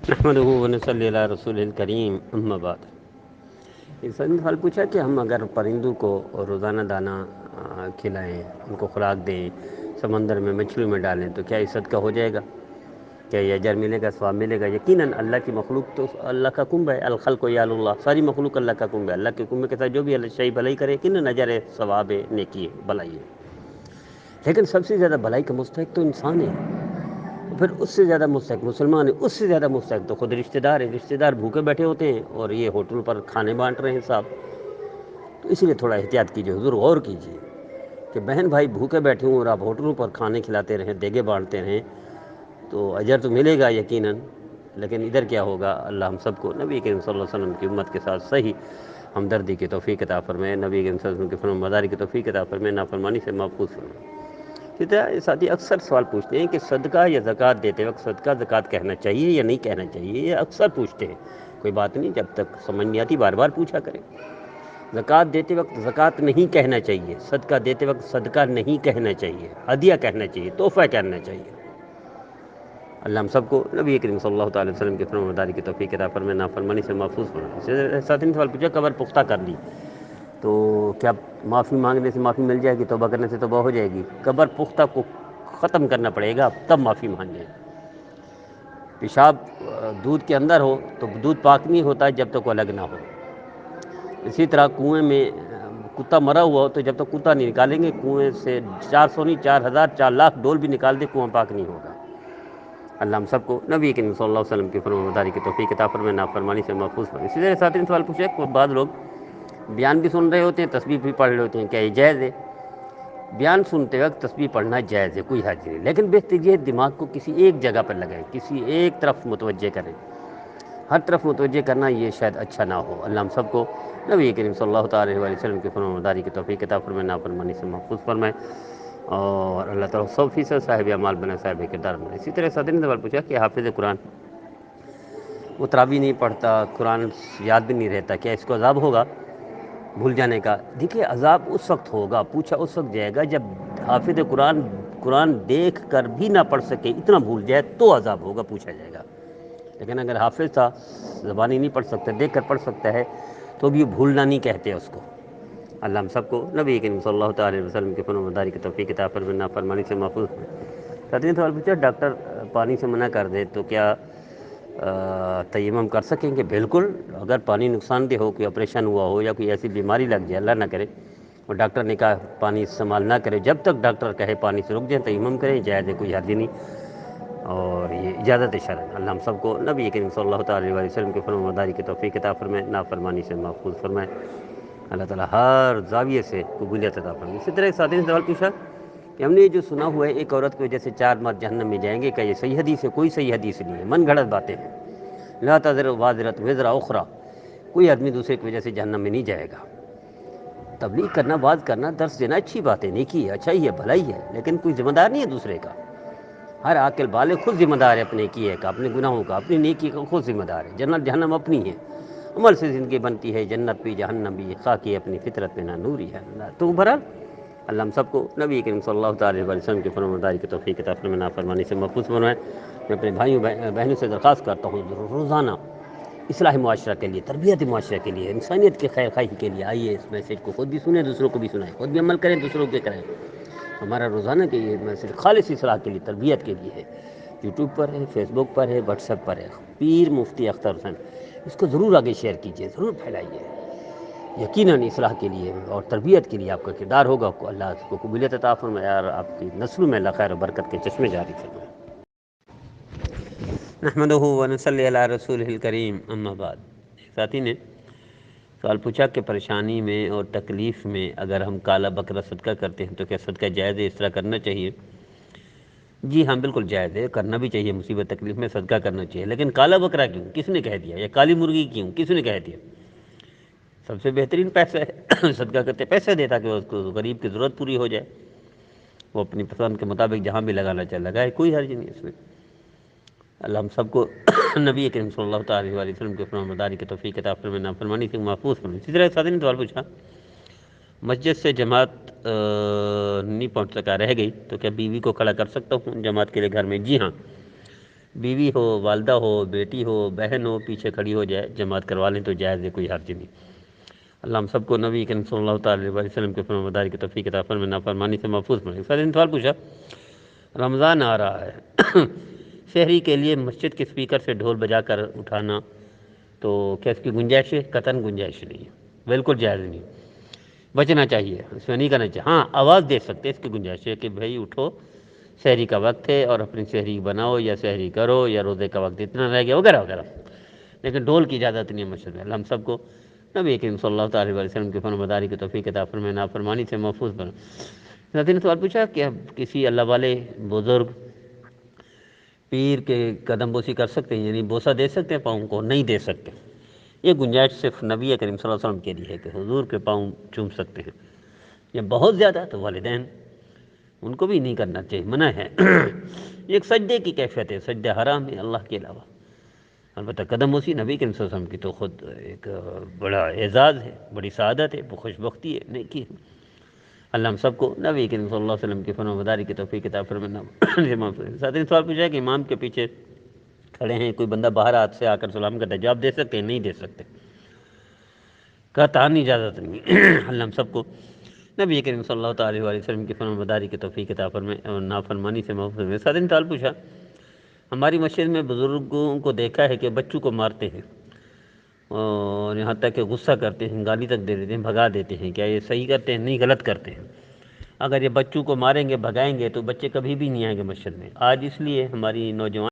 نحمدہ ونصلی علی رسول الکریم اما بعد۔ انسان نے سوال پوچھا کہ ہم اگر پرندوں کو روزانہ دانہ کھلائیں، ان کو خوراک دیں، سمندر میں مچھلیوں میں ڈالیں تو کیا یہ صدقہ ہو جائے گا؟ کیا یہ اجر ملے گا، ثواب ملے گا؟ یقیناً اللہ کی مخلوق تو اللہ کا کنب ہے، الخلق یعلو اللہ، ساری مخلوق اللہ کا کنب ہے۔ اللہ کے کنب کے ساتھ جو بھی اللہ شیء بھلائی کرے یقیناً اجر ہے، ثواب ہے، نیکی ہے، بھلائی ہے۔ لیکن سب سے زیادہ بھلائی کا مستحق تو انسان ہے، پھر اس سے زیادہ مستحق مسلمان ہے، اس سے زیادہ مستحق تو خود رشتہ دار ہے۔ رشتہ دار بھوکے بیٹھے ہوتے ہیں اور یہ ہوٹل پر کھانے بانٹ رہے ہیں صاحب، تو اس لیے تھوڑا احتیاط کیجیے، حضور غور کیجیے کہ بہن بھائی بھوکے بیٹھے ہوں اور آپ ہوٹلوں پر کھانے کھلاتے رہیں، دیگے بانٹتے رہیں تو اجر تو ملے گا یقیناً، لیکن ادھر کیا ہوگا؟ اللہ ہم سب کو نبی کریم صلی اللہ علیہ وسلم کی امت کے ساتھ صحیح ہمدردی کی توفیق عطا فرمائے، نبی کریم صلی اللہ علیہ وسلم کی فرمانبرداری کی توفیق عطا فرمائے، نافرمانی سے محفوظ فرمائے۔ اسی طرح ساتھی اکثر سوال پوچھتے ہیں کہ صدقہ یا زکوٰۃ دیتے وقت صدقہ زکوٰۃ کہنا چاہیے یا نہیں کہنا چاہیے، یہ اکثر پوچھتے ہیں۔ کوئی بات نہیں، جب تک سمجھ نہیں آتی بار بار پوچھا کریں۔ زکوٰۃ دیتے وقت زکوٰۃ نہیں کہنا چاہیے، صدقہ دیتے وقت صدقہ نہیں کہنا چاہیے، ہدیہ کہنا چاہیے، تحفہ کہنا چاہیے۔ اللہ ہم سب کو نبی کریم صلی اللہ تعالی وسلم کی فرمانبرداری کی توفیق عطا فرمائے، نافرمانی سے محفوظ فرمائے۔ ساتھی نے سوال پوچھا قبر پختہ کر لی تو کیا معافی مانگنے سے معافی مل جائے گی، توبہ کرنے سے توبہ ہو جائے گی؟ قبر پختہ کو ختم کرنا پڑے گا تب معافی مانگیں۔ پیشاب دودھ کے اندر ہو تو دودھ پاک نہیں ہوتا جب تک وہ الگ نہ ہو۔ اسی طرح کنویں میں کتا مرا ہوا ہو تو جب تک کتا نہیں نکالیں گے کنویں سے 400 نہیں 4000 4 لاکھ ڈول بھی نکال دے کنواں پاک نہیں ہوگا۔ اللہ ہم سب کو نبی کریم صلی اللہ علیہ وسلم کی فرمانبرداری کی توفیق عطا فرمائے، نافرمانی سے محفوظ فرمائے۔ اسی طرح ساتھی نے سوال پوچھا کہ بعض لوگ بیان بھی سن رہے ہوتے ہیں، تسبیح بھی پڑھ رہے ہوتے ہیں، کیا یہ جائز ہے؟ بیان سنتے وقت تسبیح پڑھنا جائز ہے، کوئی حرج نہیں، لیکن بہتر یہ دماغ کو کسی ایک جگہ پر لگائیں، کسی ایک طرف متوجہ کریں۔ ہر طرف متوجہ کرنا یہ شاید اچھا نہ ہو۔ اللہ ہم سب کو نبی کریم صلی اللہ تعالیٰ علیہ وسلم کی فرمانبرداری کی توفیق عطا فرمائے، نافرمانی سے محفوظ فرمائے، اور اللہ تعالیٰ 100% صاحب اعمال بنائے، صاحب کردار بنائے۔ اسی طرح صدر نے سوال پوچھا کہ حافظ قرآن وہ تراویح نہیں پڑھتا، قرآن یاد بھی نہیں رہتا، کیا اس کو عذاب ہوگا بھول جانے کا؟ دیکھیے عذاب اس وقت ہوگا، پوچھا اس وقت جائے گا جب حافظ قرآن دیکھ کر بھی نہ پڑھ سکے، اتنا بھول جائے تو عذاب ہوگا، پوچھا جائے گا۔ لیکن اگر حافظ تھا، زبانی نہیں پڑھ سکتا، دیکھ کر پڑھ سکتا ہے تو بھی بھولنا نہیں کہتے اس کو۔ اللہ ہم سب کو نبی کریم صلی اللہ تعالی وسلم کی فرمانبرداری کی توفیق عطا فرمائے، نافرمانی سے محفوظ فرمائے۔ ساتھی نے سوال پوچھا ڈاکٹر پانی سے منع کر دے تو کیا تیمم کر سکیں گے؟ بالکل، اگر پانی نقصان دہ ہو، کوئی آپریشن ہوا ہو یا کوئی ایسی بیماری لگ جائے، اللہ نہ کرے، اور ڈاکٹر نے کہا پانی استعمال نہ کرے، جب تک ڈاکٹر کہے پانی سے رک جائیں، تیمم کریں، جائز ہے، کوئی حرج نہیں، اور یہ اجازت شرعی۔ اللہ ہم سب کو نبی کریم صلی اللہ تعالی علیہ وسلم کی فرمانبرداری کی توفیق عطا فرمائے، نافرمانی سے محفوظ فرمائے۔ اللہ تعالیٰ ہر زاویے سے قبولیت عطا فرمائے۔ اسی طرح ایک ساتھی نے سوال پوچھا کہ ہم نے یہ جو سنا ہوا ہے ایک عورت کی وجہ سے 4 مرد جہنم میں جائیں گے، کیا یہ صحیح حدیث ہے؟ کوئی صحیح حدیث نہیں ہے، من گھڑت باتیں ہیں۔ لا تزر وازرۃ وزر اخری، کوئی آدمی دوسرے کی وجہ سے جہنم میں نہیں جائے گا۔ تبلیغ کرنا، واز کرنا، درس دینا اچھی بات ہے، نیکی ہے، اچھائی ہے، بھلائی ہے، لیکن کوئی ذمہ دار نہیں ہے دوسرے کا۔ ہر عاقل بالغ خود ذمہ دار ہے اپنے کیے کا، اپنے گناہوں کا، اپنی نیکی کا خود ذمہ دار ہے۔ جنت جہنم اپنی ہے، عمل سے زندگی بنتی ہے، جنت بھی جہنم بھی، خاکی اپنی فطرت میں نہ نوری ہے اللہ۔ تو بہرحال اللہ ہم سب کو نبی کریم صلی اللہ تعالی علیہ وسلم کی فرمانبرداری کی توفیق عطا فرمائے، نافرمانی سے محفوظ فرمائے۔ میں اپنے بھائیوں بہنوں سے درخواست کرتا ہوں روزانہ اصلاح معاشرہ کے لیے، تربیت معاشرہ کے لیے، انسانیت کے خیر خواہی کے لیے آئیے اس میسیج کو خود بھی سنیں، دوسروں کو بھی سنائیں، خود بھی عمل کریں، دوسروں کے کریں۔ ہمارا روزانہ کے یہ میسیج خالص اصلاح کے لیے، تربیت کے لیے ہے۔ یوٹیوب پر ہے، فیس بک پر ہے، واٹس ایپ پر ہے، پیر مفتی اختر حسین، اس کو ضرور آگے شیئر کیجیے، ضرور پھیلائیے۔ یقیناً اصلاح کے لیے اور تربیت کے لیے آپ کا کردار ہوگا، اللہ اس کو قبولیت عطا فرمائے اور آپ کی نسلوں میں اللہ خیر و برکت کے چشمے جاری فرمائے۔ نحمدہ ونصلی علی رسول الکریم اما بعد۔ ساتھی نے سوال پوچھا کہ پریشانی میں اور تکلیف میں اگر ہم کالا بکرا صدقہ کرتے ہیں تو کیا صدقہ جائز ہے، اس طرح کرنا چاہیے؟ جی ہاں بالکل جائز ہے، کرنا بھی چاہیے، مصیبت تکلیف میں صدقہ کرنا چاہیے، لیکن کالا بکرا کیوں؟ کس نے کہہ دیا؟ یا کالی مرغی کیوں؟ کس نے کہہ دیا؟ سب سے بہترین پیسہ ہے، صدقہ کرتے پیسہ دے تاکہ اس کو غریب کی ضرورت پوری ہو جائے، وہ اپنی پسند کے مطابق جہاں بھی لگانا چاہے لگائے، کوئی حرج نہیں اس میں۔ اللہ ہم سب کو نبی کریم صلی اللہ تعالی علیہ وسلم کے فرمانبرداری کی توفیق عطا فرمائے، نافرمانی سے محفوظ فرمائے۔ اسی طرح ایک ساتھی نے سوال پوچھا مسجد سے جماعت نہیں پہنچ سکا، رہ گئی، تو کیا بیوی کو کھڑا کر سکتا ہوں جماعت کے لیے گھر میں؟ جی ہاں، بیوی ہو، والدہ ہو، بیٹی ہو، بہن ہو، پیچھے کھڑی ہو جائے جماعت کروا لیں تو جائز ہے، کوئی حرج نہیں۔ اللہ ہم سب کو نبی کریم صلی اللہ تعالیٰ علیہ وسلم کے فرمان برداری کی توفیق عطا فرمائے، نافرمانی سے محفوظ فرمائے۔ سر نے سوال پوچھا، رمضان آ رہا ہے، شہری کے لیے مسجد کے اسپیکر سے ڈھول بجا کر اٹھانا تو کیا اس کی گنجائش ہے؟ قطعاً گنجائش نہیں ہے، بالکل جائز نہیں، بچنا چاہیے، اس میں نہیں کرنا چاہیے۔ ہاں آواز دے سکتے ہیں، اس کی گنجائش ہے کہ بھائی اٹھو، سحری کا وقت ہے اور اپنی سحری بناؤ یا سحری کرو یا روزے کا وقت اتنا رہ گیا وغیرہ وغیرہ، لیکن ڈھول کی اجازت نہیں ہے مسجد میں۔ اللہ ہم سب کو نبی کریم صلی اللہ تعالیٰ علیہ وسلم کی فرمانبرداری کی توفیق عطا فرمائے، نافرمانی سے محفوظ بنائے۔ ساتھی نے سوال پوچھا کہ کسی اللہ والے بزرگ پیر کے قدم بوسی کر سکتے ہیں، یعنی بوسہ دے سکتے ہیں پاؤں کو؟ نہیں دے سکتے، یہ گنجائش صرف نبی کریم صلی اللہ علیہ وسلم کے لیے ہے کہ حضور کے پاؤں چوم سکتے ہیں، یا بہت زیادہ تو والدین، ان کو بھی نہیں کرنا چاہیے، منع ہے۔ یہ ایک سجدے کی کیفیت ہے، سجدہ حرام ہے اللہ کے علاوہ۔ البتہ قدم بوسی نبی کریم صلی اللہ علیہ وسلم کی تو خود ایک بڑا اعزاز ہے، بڑی سعادت ہے، خوش بختی ہے، نیکی ہے۔ اللہ ہم سب کو نبی کریم صلی اللہ علیہ وسلم کی فرمانبرداری کی توفیق عطا فرمائے۔ ساتھ سوال پوچھا ہے کہ امام کے پیچھے کھڑے ہیں، کوئی بندہ باہر ہاتھ سے آ کر سلام کرتا ہے، جواب دے سکتے ہیں؟ نہیں دے سکتے، قطعاً اجازت نہیں ہے۔ اللہ ہم سب کو نبی کریم صلی اللہ تعالیٰ علیہ وسلم کی فرمانبرداری کی توفیق عطا فرمائے اور نافرمانی سے محفوظ فرمائے۔ ساتھ سوال پوچھا، ہماری مسجد میں بزرگوں کو دیکھا ہے کہ بچوں کو مارتے ہیں اور یہاں تک کہ غصہ کرتے ہیں، گالی تک دے دیتے ہیں، بھگا دیتے ہیں، کیا یہ صحیح کرتے ہیں؟ نہیں، غلط کرتے ہیں۔ اگر یہ بچوں کو ماریں گے، بھگائیں گے تو بچے کبھی بھی نہیں آئیں گے مسجد میں۔ آج اس لیے ہماری نوجوان